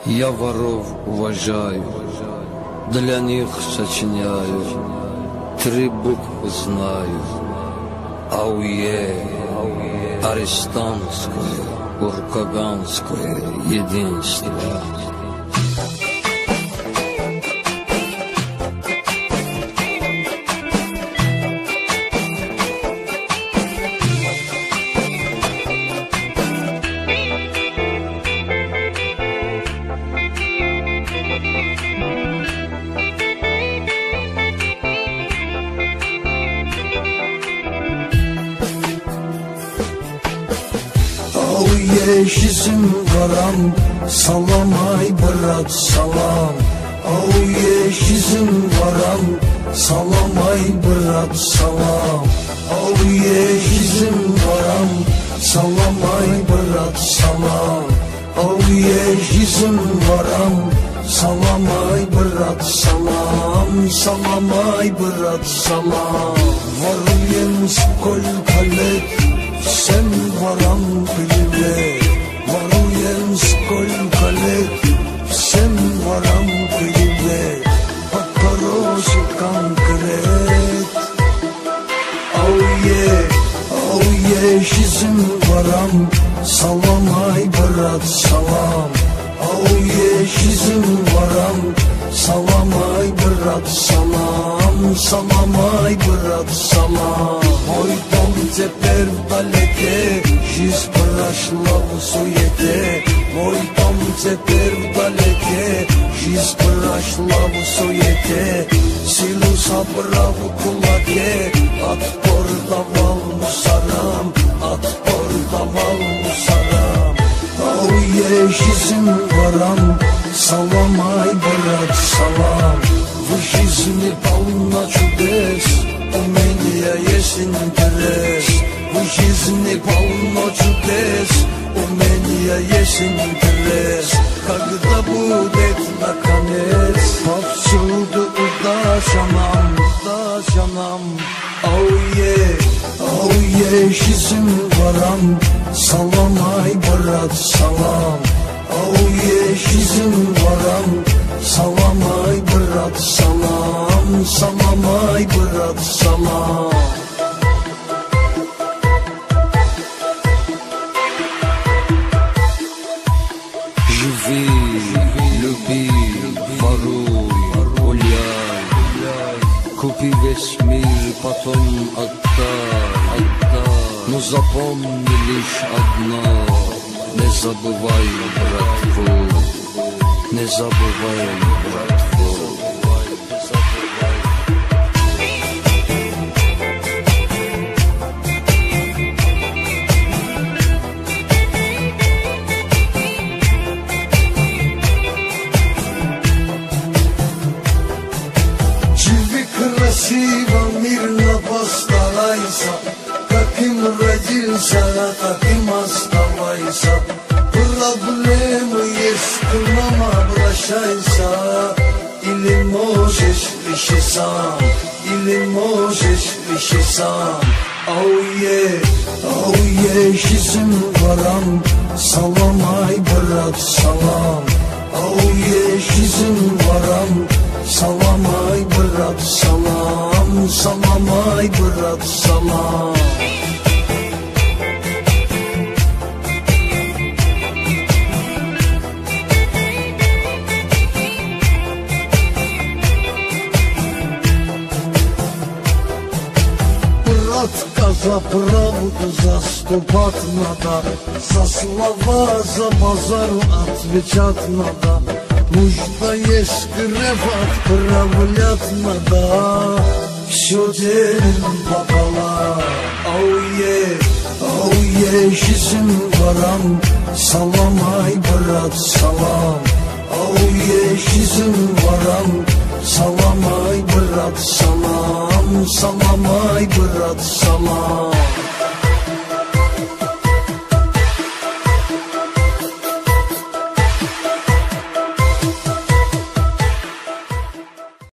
Я воров уважаю, для них сочиняю, 3 буквы знаю. АУЕ, арестантское, уркаганское единство. Yeşizim varam, salam ay brat salam. Yeşizim varam, salam ay brat salam. Yeşizim varam, salam ay brat salam. Yeşizim varam, salam ay brat salam. Salam ay brat salam. Varım сколько лет, sen varam bilme. Varım сколько лет, sen varam bilme. Попроси конкрет. Yeşizim varam, salam ay brat salam. Yeşizim varam, salam ay brat salam. Salam ay brat salam. Мой дом теперь вдалеке, жизнь прошла в суете. Мой дом теперь вдалеке, жизнь прошла в суете. Силу собрал в кулаке, отпор давал мусорам, отпор давал мусорам. Yeşizim varam, salam ay brat salam. В жизни полно чудес, у меня есть интерес. В жизни полно чудес, у меня есть интерес. Когда будет наконец, повсюду удача нам, удача нам. Yeşizim varam, salam ay brat salam. Yeşizim varam, salam ay brat salam. Salam ay brat salam. Живи, люби, воруй, гуляй, купи весь мир, потом отдай. Но запомни лишь одно: не забывай братву, не забывай братву. Живи красиво, мирно постарайся. Каким родился, таким оставайся. Проблемы есть, к нам обращайся. Или можешь реши сам, или можешь реши сам. Yeşizim varam, salam ay brat salam. Yeşizim varam, salam ay brat salam. Salam ay brat salam. За правду заступать надо, за слова, за базару отвечать надо. Нужно есть грех, отправлять надо. Все делим пополам. Yeşizim varam, salam ay brat salam. Yeşizim varam, salam ay brat salam. Salam ay brat salam.